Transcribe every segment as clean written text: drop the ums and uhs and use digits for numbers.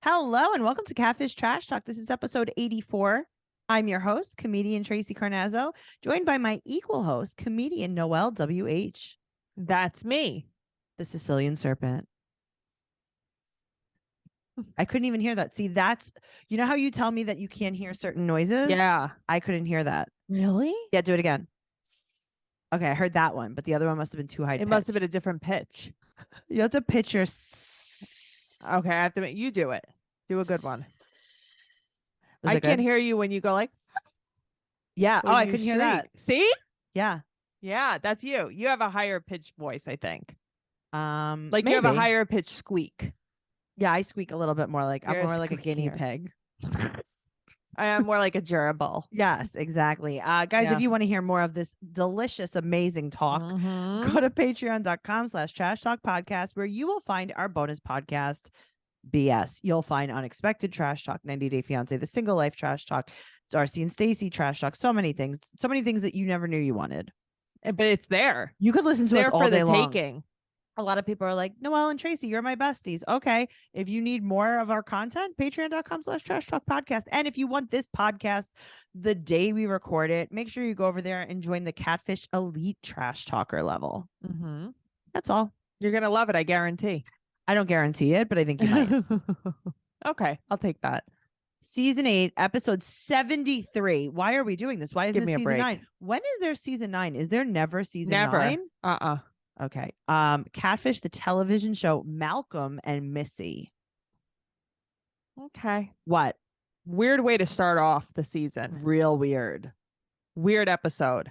Hello and welcome to Catfish Trash Talk. This is episode 84. I'm your host, comedian Tracey Carnazzo, joined by my equal host, comedian Noelle W.H. That's me. The Sicilian Serpent. I couldn't even hear that. See, that's, you know how you tell me that you can't hear certain noises? Yeah. I couldn't hear that. Really? Yeah, do it again. Okay, I heard that one, but the other one must have been too high. It must have been a different pitch. You have to pitch your... Okay, I have to make you do it. Do a good one. I can't hear you when you go like... Yeah. Oh, I couldn't hear that. See? Yeah. Yeah, that's you. You have a higher pitched voice, I think. Like maybe. You have a higher pitched squeak. Yeah, I squeak a little bit more like I'm more like a guinea pig. I am more like a gerbil. Yes, exactly. Guys, if you want to hear more of this delicious, amazing talk, go to patreon.com/trash talk podcast, where you will find our bonus podcast, BS. You'll find Unexpected Trash Talk, 90 Day Fiance, The Single Life Trash Talk, Darcy and Stacy Trash Talk, so many things that you never knew you wanted. But it's there. You could listen to us all day long. Taking. A lot of people are like, Noelle and Tracey, you're my besties. Okay. If you need more of our content, patreon.com/trash talk podcast. And if you want this podcast the day we record it, make sure you go over there and join the Catfish Elite Trash Talker level. That's all. You're going to love it. I guarantee. I don't guarantee it, but I think you might. Okay. I'll take that. Season 8, episode 73. Why are we doing this? Why isn't this season 9? When is there season 9? Is there never season 9? Okay. Catfish, the television show, Malcolm and Missy. Okay. What? Weird way to start off the season. Real weird. Weird episode.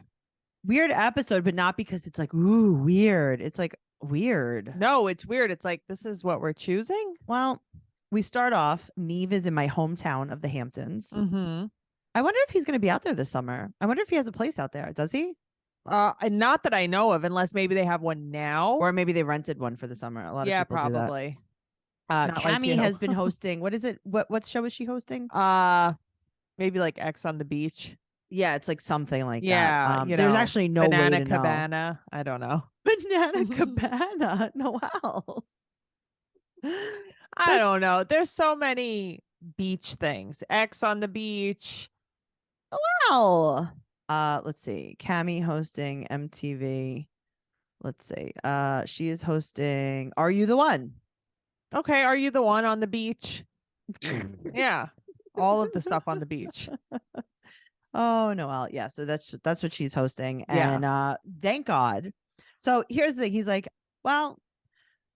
Weird episode, but not because it's like, ooh, weird. It's like weird. No, it's weird. It's like, this is what we're choosing? Well, we start off, Neve is in my hometown of the Hamptons. I wonder if he's going to be out there this summer. I wonder if he has a place out there. Does he? Not that I know of, unless maybe they have one now, or maybe they rented one for the summer. A lot of people probably. Do that. Cammy has been hosting. What is it? What show is she hosting? Maybe like X on the Beach. Yeah, it's like something like that. There's actually no Banana way to Cabana. know. I don't know. Banana Cabana. Noelle. I don't know. There's so many beach things. X on the Beach. Wow. Let's see. Cammy hosting MTV. Let's see. She is hosting Are You the One? Okay, Are You the One on the beach? Yeah. All of the stuff on the beach. Oh, Noelle. Yeah, so that's what she's hosting. And thank God. So here's the thing. He's like, well,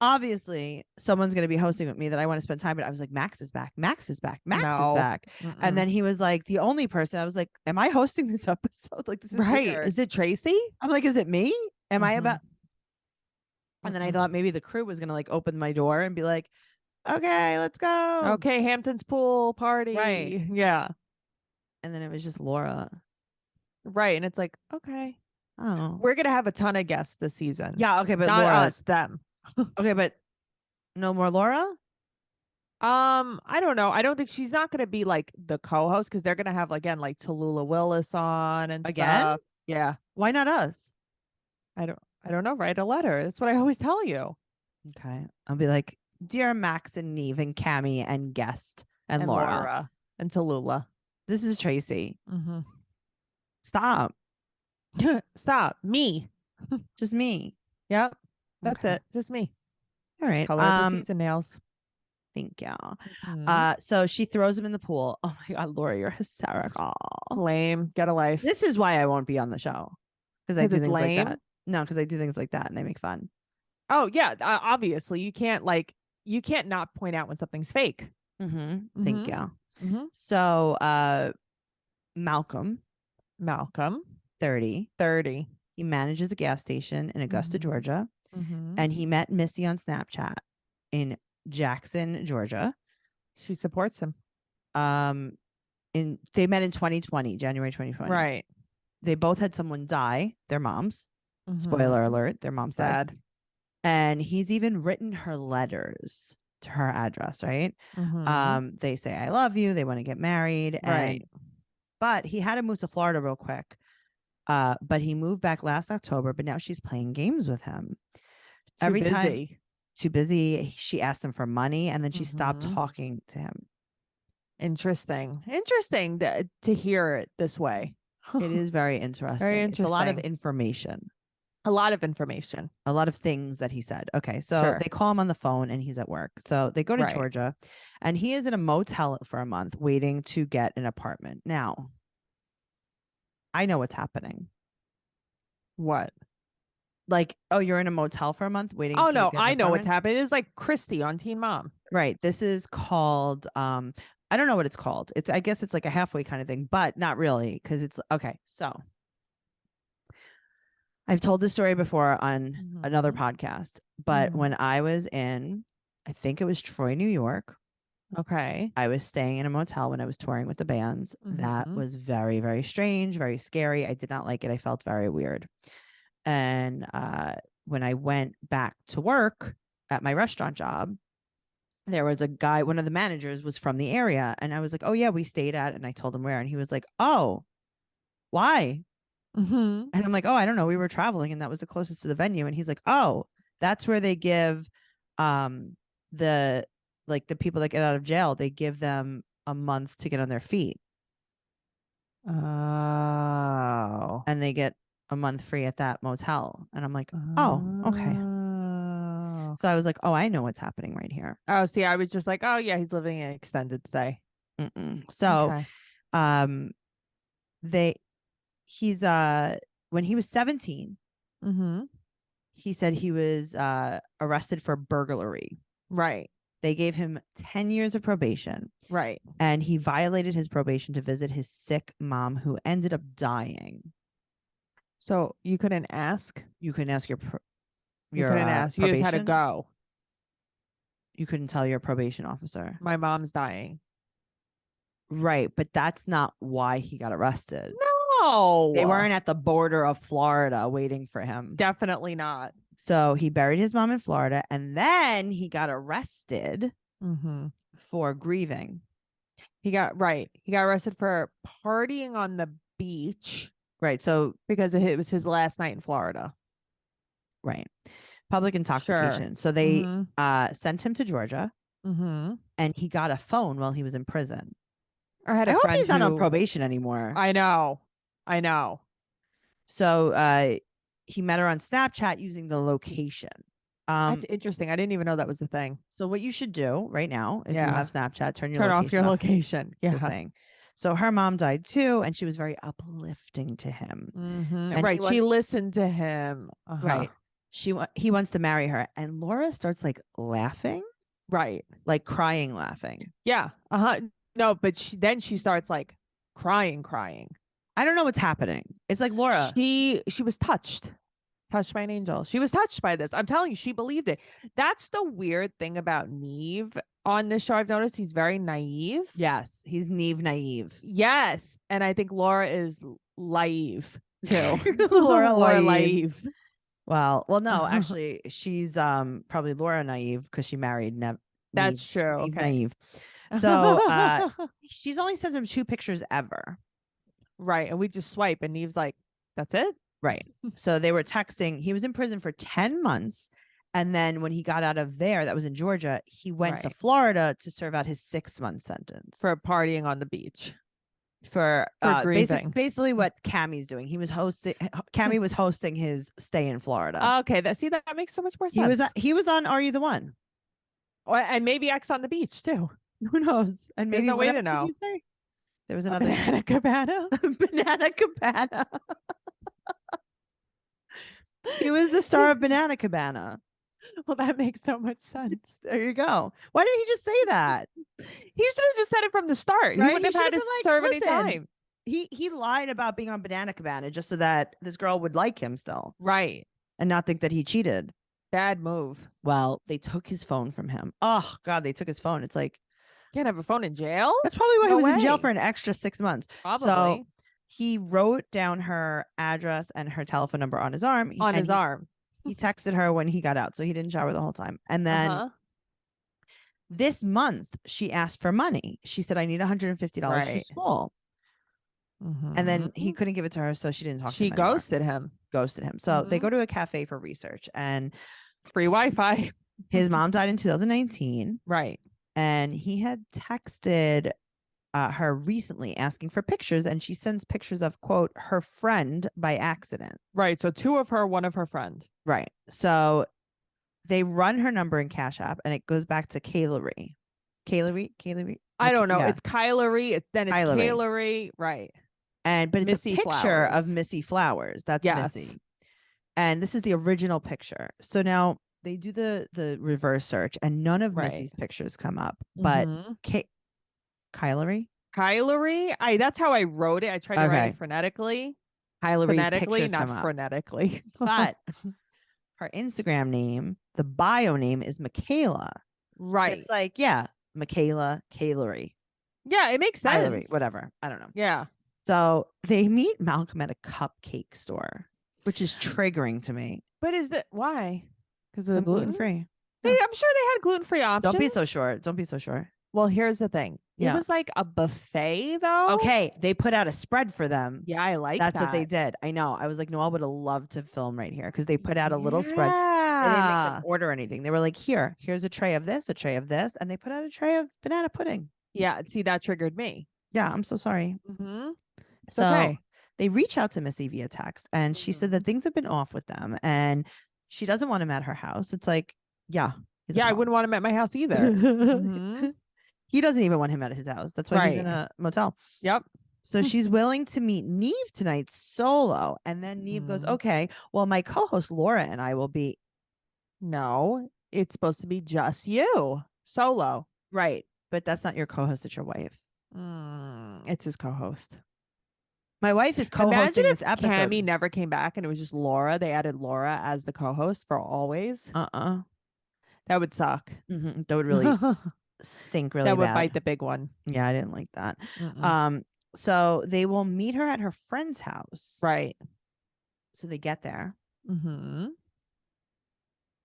obviously someone's going to be hosting with me that I want to spend time with. I was like, Max is back. Max is back. Max is back. And then he was like, the only person. I was like, am I hosting this episode? Like, this is right. weird. Is it Tracey? I'm like, is it me? Am I about? And then I thought maybe the crew was going to like open my door and be like, okay, let's go. Okay. Hampton's pool party. Right. Yeah. And then it was just Laura. Right. And it's like, okay. Oh, we're going to have a ton of guests this season. Yeah. Okay. But not Laura, us, them. Okay. But no more Laura? I don't know. I don't think she's not going to be like the co-host because they're going to have again like Tallulah Willis on and stuff. Yeah. Why not us? I don't know. Write a letter. That's what I always tell you. Okay. I'll be like, dear Max and Neve and Cammy and guest and Laura and Tallulah. This is Tracey. Stop. Stop. Me. Just me. Yep. That's it. Just me. All right. Color of the season nails. Thank you. So she throws him in the pool. Oh my God, Laura, you're hysterical. Lame. Get a life. This is why I won't be on the show. Because I do things like that. No, because I do things like that and I make fun. Oh yeah. Obviously you can't not point out when something's fake. Thank you. So Malcolm 30 he manages a gas station in Augusta, Georgia, and he met Missy on Snapchat in Jackson, Georgia. She supports him. They met in 2020, January 2020. Right. They both had someone die, their moms. Spoiler alert, their mom's died. And he's even written her letters to her address, right? They say, I love you. They want to get married. Right. But he had to move to Florida real quick. But he moved back last October, but now she's playing games with him. Every time too busy. She asked him for money, and then she stopped talking to him. Interesting to hear it this way. It is very interesting. Very interesting. It's a lot of information. A lot of information. A lot of things that he said. Okay, so they call him on the phone and he's at work. So they go to Georgia and he is in a motel for a month waiting to get an apartment. Now, I know what's happening. What? Like, oh, you're in a motel for a month waiting to get an I know what's apartment? happening. It's like Christy on Teen Mom. Right. This is called, I don't know what it's called. I guess it's like a halfway kind of thing, but not really, because it's, okay, so I've told this story before on another podcast, but when I was in, I think it was Troy, New York. Okay. I was staying in a motel when I was touring with the bands. That was very, very strange, very scary. I did not like it. I felt very weird. And when I went back to work at my restaurant job, there was a guy, one of the managers was from the area. And I was like, oh, yeah, we stayed at, and I told him where. And he was like, oh, why? And I'm like, oh, I don't know. We were traveling and that was the closest to the venue. And he's like, oh, that's where they give the people that get out of jail, they give them a month to get on their feet. Oh. And they get a month free at that motel. And I'm like, oh, okay. So I was like, oh, I know what's happening right here. Oh, see, I was just like, oh, yeah, he's living an extended stay. So he's when he was 17, he said he was arrested for burglary. Right. They gave him 10 years of probation. Right. And he violated his probation to visit his sick mom, who ended up dying. So you couldn't ask? You couldn't ask you couldn't ask. You just had to go. You couldn't tell your probation officer. My mom's dying. Right. But that's not why he got arrested. No. They weren't at the border of Florida waiting for him. Definitely not. So he buried his mom in Florida, and then he got arrested for grieving. He got arrested for partying on the beach. Right. So because it was his last night in Florida. Right. Public intoxication. So they sent him to Georgia, and he got a phone while he was in prison. I hope he's not on probation anymore. I know. So he met her on Snapchat using the location. That's interesting. I didn't even know that was a thing. So what you should do right now, if you have Snapchat, turn off your location. Yeah. So her mom died too, and she was very uplifting to him. Right. She listened to him. Right. He wants to marry her, and Laura starts like laughing. Right. Like crying, laughing. Yeah. No, but she starts like crying. I don't know what's happening. It's like Laura. She was touched by an angel. She was touched by this. I'm telling you, she believed it. That's the weird thing about Neve on this show. I've noticed he's very naive. Yes, he's Neve naive. Yes, and I think Laura is naive too. Laura naive. Well, no, actually, she's probably Laura naive because she married Neve. That's true. Neve naive. So she's only sent him 2 pictures ever. Right. And we just swipe and Neve's like, that's it? Right. So they were texting. He was in prison for 10 months. And then when he got out of there, that was in Georgia, he went to Florida to serve out his 6-month sentence. For partying on the beach. For grieving. Basically what Cammie's doing. Cammie was hosting his stay in Florida. Okay. That makes so much more sense. He was on Are You the One? And maybe X on the beach too. Who knows? And maybe there's no way to know. There was another Banana Cabana. Banana Cabana. He was the star of Banana Cabana. Well, that makes so much sense. There you go. Why didn't he just say that? He should have just said it from the start. Right? He wouldn't have had to serve any time. He lied about being on Banana Cabana just so that this girl would like him still. Right. And not think that he cheated. Bad move. Well, they took his phone from him. Oh, God, they took his phone. It's like, can't have a phone in jail? That's probably why he was in jail for an extra 6 months. Probably. So he wrote down her address and her telephone number on his arm. He texted her when he got out, so he didn't shower the whole time. And then this month, she asked for money. She said, I need $150 for school. And then he couldn't give it to her, so she didn't talk to him anymore. Ghosted him. So they go to a cafe for research and free Wi-Fi. His mom died in 2019. Right. And he had texted her recently asking for pictures, and she sends pictures of, quote, her friend by accident. Right. So 2 of her, 1 of her friend. Right. So they run her number in Cash App, and it goes back to Kaylery. I don't know. Yeah. It's Kylery. It's Kaylery. Right. But it's Missy a picture Flowers. of Missy Flowers. That's Missy. And this is the original picture. So now they do the reverse search, and none of Missy's pictures come up. But Kylery? That's how I wrote it. I tried to write it phonetically. Kylery's pictures not come up. phonetically. But her Instagram name, the bio name is Michaela. Right. It's like, yeah, Michaela, Kaylery. Yeah, it makes sense. Kylery, whatever. I don't know. Yeah. So they meet Malcolm at a cupcake store, which is triggering to me. But why? Because of the gluten-free. I'm sure they had gluten-free options. Don't be so sure. Well, here's the thing. It was like a buffet, though. Okay, they put out a spread for them. Yeah, I like that. That's what they did. I know. I was like, Noelle would have loved to film right here because they put out a little spread. They didn't make them order anything. They were like, here's a tray of this, and they put out a tray of banana pudding. Yeah, see, that triggered me. Yeah, I'm so sorry. So okay. They reach out to Missy via text, and she said that things have been off with them, and she doesn't want him at her house. It's like, I wouldn't want him at my house either. He doesn't even want him at his house. That's why he's in a motel. Yep. So she's willing to meet Neve tonight solo. And then Neve goes, okay, well, my co-host Laura and I will be. No, it's supposed to be just you solo. Right. But that's not your co-host. It's your wife. It's his co-host. My wife is co-hosting this episode. Cammy never came back and it was just Laura. They added Laura as the co-host for always. That would suck. That would really stink really bad. That would bite the big one. Yeah, I didn't like that. So they will meet her at her friend's house. Right. So they get there.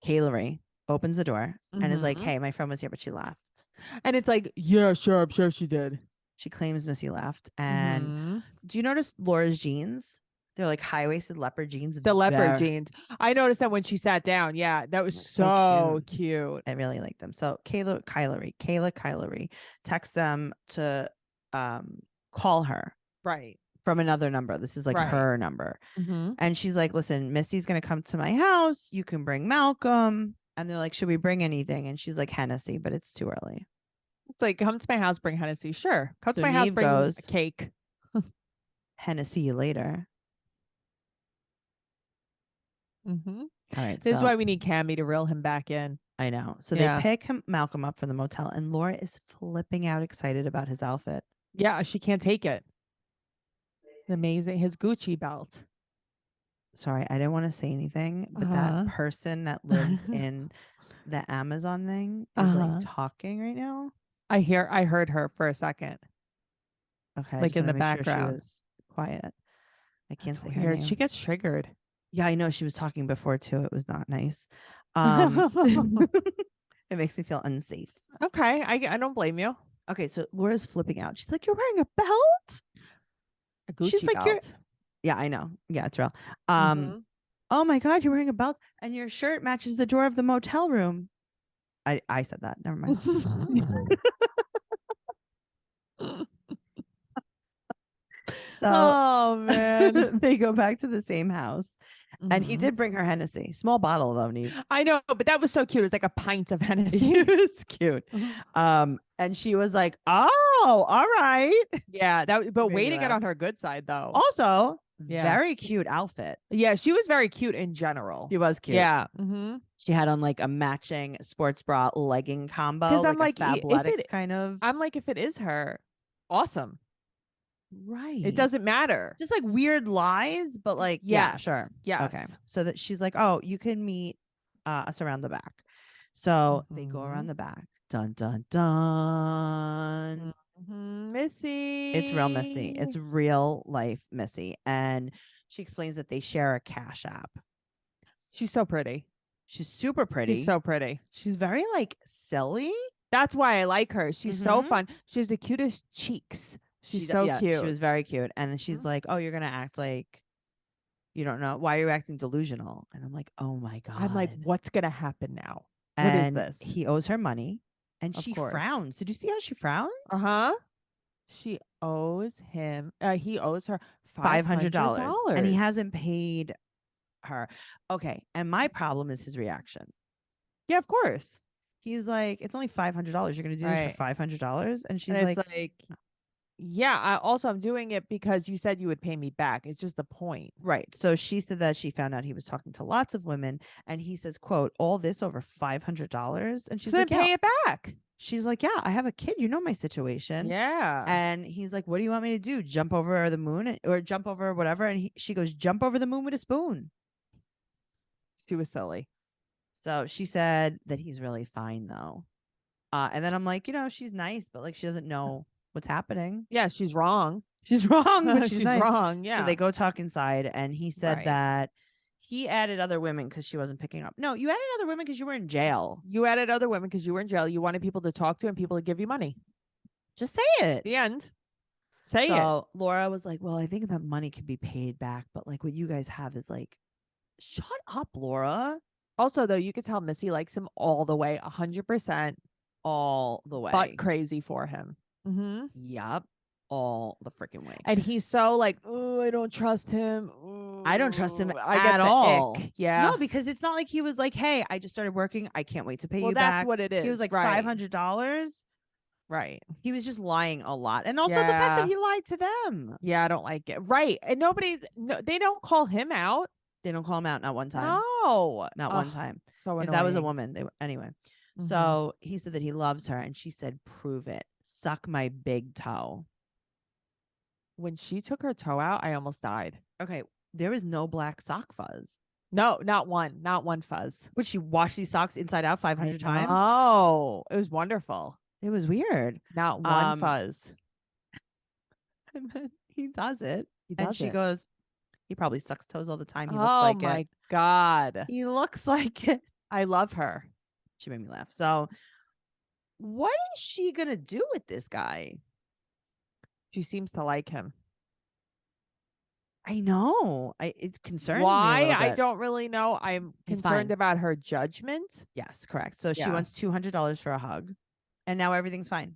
Kaylery opens the door and is like, hey, my friend was here, but she left. And it's like, yeah, sure, I'm sure she did. She claims Missy left. And do you notice Laura's jeans? They're like high-waisted leopard jeans. The leopard jeans. I noticed that when she sat down. Yeah, that was so cute. I really like them. So Kaylery texts them to call her. Right. From another number. This is like her number. And she's like, listen, Missy's going to come to my house. You can bring Malcolm. And they're like, should we bring anything? And she's like, Hennessy, but it's too early. It's like, come to my house, bring Hennessy. Sure. Come to my house, bring a cake. HennessyaLater. All right. This is why we need Cammy to reel him back in. I know. So they pick Malcolm up from the motel, and Laura is flipping out excited about his outfit. Yeah, she can't take it. Amazing. His Gucci belt. Sorry, I didn't want to say anything, but that person that lives in the Amazon thing is like talking right now. I heard her for a second. Okay. Like in the background. Sure she was quiet. I can't say her name. She gets triggered. Yeah, I know. She was talking before too. It was not nice. It makes me feel unsafe. Okay. I don't blame you. Okay, so Laura's flipping out. She's like, "You're wearing a belt?" A Gucci belt. Yeah, I know. Yeah, it's real. Oh my God, you're wearing a belt and your shirt matches the door of the motel room. I said that. Never mind. So, oh man, they go back to the same house. And he did bring her Hennessy. Small bottle though, Neve. I know, but that was so cute. It was like a pint of Hennessy. It was cute. And she was like, "Oh, all right." Yeah, but way to get on her good side though. Also, very cute outfit. Yeah, she was very cute in general. She was cute. Yeah. She had on like a matching sports bra legging combo. Because I'm like Fabletics kind of. I'm like, if it is her, awesome. Right. It doesn't matter. Just like weird lies, but like, yeah, sure. Yes. Okay. So that she's like, oh, you can meet us around the back. So they go around the back. Dun, dun, dun. Missy. It's real Missy. It's real life Missy. And she explains that they share a Cash App. She's so pretty. She's super pretty. She's so pretty. She's very like silly. That's why I like her. She's so fun. She has the cutest cheeks. She's so cute. She was very cute. And then she's like, oh, you're going to act like you don't know. Why are you acting delusional? And I'm like, oh my God. I'm like, what's going to happen now? What is And this? he owes her money. And Of she course. frowns. Did you see how she frowned? She owes him. He owes her $500. And he hasn't paid her. Okay. And my problem is his reaction. Yeah, of course. He's like, it's only $500. You're going to do this for $500? And she's like, yeah, I'm doing it because you said you would pay me back. It's just the point. Right. So she said that she found out he was talking to lots of women, and he says, quote, all this over $500. And she's like, pay it back. She's like, yeah, I have a kid. You know my situation. Yeah. And he's like, what do you want me to do? Jump over the moon or jump over whatever? And she goes, jump over the moon with a spoon. She was silly. So she said that he's really fine, though. And then I'm like, she's nice, but like she doesn't know what's happening. Yeah, she's wrong. She's wrong, but she's nice. wrong. Yeah. So they go talk inside, and he said that he added other women because she wasn't picking up. No, you added other women because you were in jail. You added other women because you were in jail. You wanted people to talk to and people to give you money. Just say it. The end. Say it. So Laura was like, well, I think that money can be paid back, but like what you guys have is like, shut up, Laura. Also, though, you could tell Missy likes him all the way, 100%. All the way. But crazy for him. Mm-hmm. Yep. All the freaking way. And he's so like, oh, I don't trust him. Ooh, I don't trust him at all. Ick. Yeah. No, because it's not like he was like, hey, I just started working. I can't wait to pay you back. That's what it is. He was like $500. Right. He was just lying a lot. And also the fact that he lied to them. Yeah, I don't like it. Right. And they don't call him out. They don't call him out, not one time. No. Not one time. So annoying. If that was a woman, anyway. Mm-hmm. So he said that he loves her, and she said, prove it. Suck my big toe. When she took her toe out, I almost died. Okay. There was no black sock fuzz. No, not one. Not one fuzz. Would she wash these socks inside out 500 times? Oh, it was wonderful. It was weird. Not one fuzz. And then he does it. And she goes, he probably sucks toes all the time. He looks like it. Oh my God. He looks like it. I love her. She made me laugh. So what is she going to do with this guy? She seems to like him. I know. It concerns me Why? a little bit. I don't really know. I'm concerned about her judgment. Yes, correct. So she wants $200 for a hug, and now everything's fine.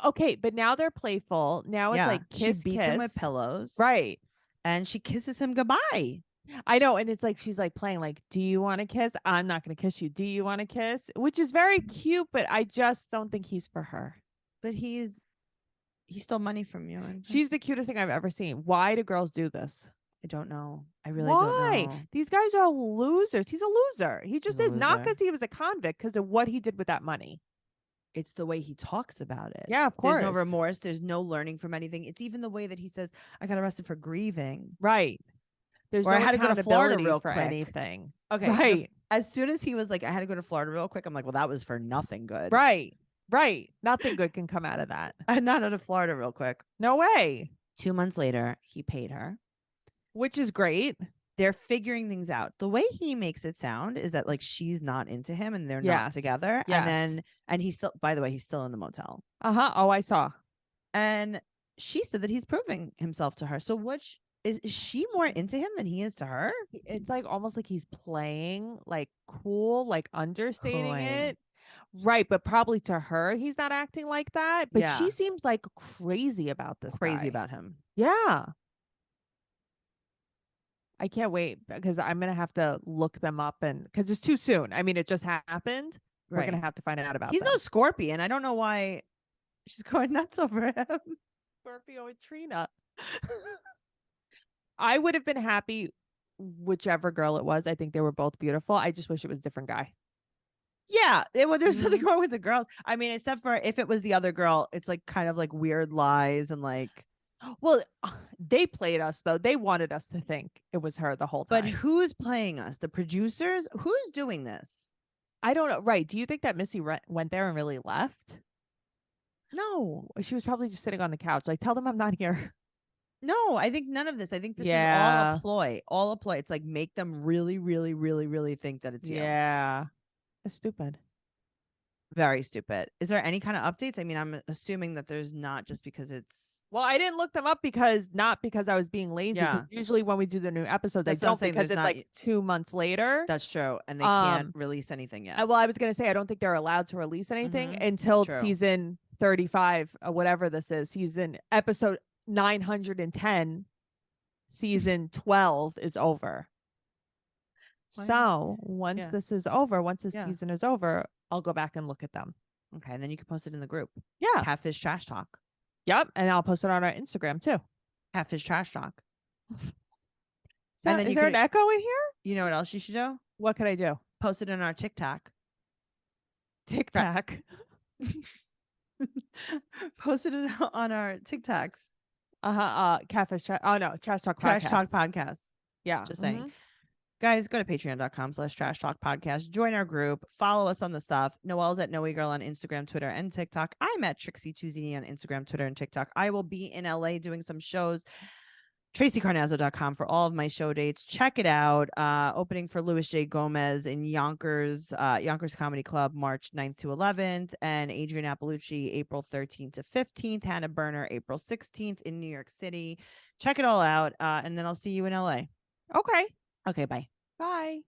Okay, but now they're playful. Now it's like kiss, she beats him with pillows. Right. And she kisses him goodbye. I know. And it's like she's like playing like, do you want to kiss? I'm not going to kiss you. Do you want to kiss? Which is very cute, but I just don't think he's for her. But he stole money from you. And she's the cutest thing I've ever seen. Why do girls do this? I don't know. I really don't know. These guys are losers. He's a loser. He just is, not because he was a convict, because of what he did with that money. It's the way he talks about it. Yeah, of course. There's no remorse. There's no learning from anything. It's even the way that he says, I got arrested for grieving. Right. There's no I had to go to Florida real quick. Anything. Okay. Right. As soon as he was like, I had to go to Florida real quick, I'm like, well, that was for nothing good. Right. Right. Nothing good can come out of that. I had not out of Florida real quick. No way. 2 months later, he paid her. Which is great. They're figuring things out. The way he makes it sound is that like she's not into him and they're not together. Yes. And he's still, by the way, he's still in the motel. Uh-huh. Oh, I saw. And she said that he's proving himself to her. So is she more into him than he is to her? It's like almost like he's playing like cool, like understating it. Right. But probably to her, he's not acting like that. But she seems like crazy about this guy. About him. Yeah. I can't wait because I'm going to have to look them up because it's too soon. I mean, it just happened. We're going to have to find out about He's no Scorpion. I don't know why she's going nuts over him. Scorpio and Trina. I would have been happy whichever girl it was. I think they were both beautiful. I just wish it was a different guy. Yeah. There's nothing wrong with the girls. I mean, except for if it was the other girl, it's like kind of like weird lies and like. Well, they played us, though. They wanted us to think it was her the whole time. But who's playing us? The producers? Who's doing this? I don't know. Right. Do you think that Missy went there and really left? No. She was probably just sitting on the couch. Like, tell them I'm not here. No, I think none of this. I think this is all a ploy. All a ploy. It's like make them really, really, really, really think that it's you. Yeah. It's stupid. Very stupid. Is there any kind of updates? I mean, I'm assuming that there's not, just because it's. Well, I didn't look them up not because I was being lazy. Yeah. Usually when we do the new episodes, I don't, because it's like 2 months later. That's true. And they can't release anything yet. Well, I was going to say, I don't think they're allowed to release anything until season 35 or whatever this is. Episode 910, season 12 is over. So once this is over, once the season is over, I'll go back and look at them. Okay. And then you can post it in the group. Yeah. Catfish Trash Talk. Yep. And I'll post it on our Instagram too. Catfish Trash Talk. And then is there an echo in here? You know what else you should do? What could I do? Post it in our TikTok. Post it on our TikToks. Catfish. Oh no, Trash Talk Trash Podcast. Talk Podcast. Yeah. Just saying. Guys, go to patreon.com/Trash Talk Podcast. Join our group. Follow us on the stuff. Noelle's at Noe Girl on Instagram, Twitter, and TikTok. I'm at Trixie Tuzini on Instagram, Twitter, and TikTok. I will be in LA doing some shows. TraceyCarnazzo.com for all of my show dates. Check it out. Opening for Louis J. Gomez in Yonkers Comedy Club, March 9th to 11th. And Adrian Appalucci, April 13th to 15th. Hannah Berner, April 16th in New York City. Check it all out. And then I'll see you in LA. Okay. Okay, bye. Bye.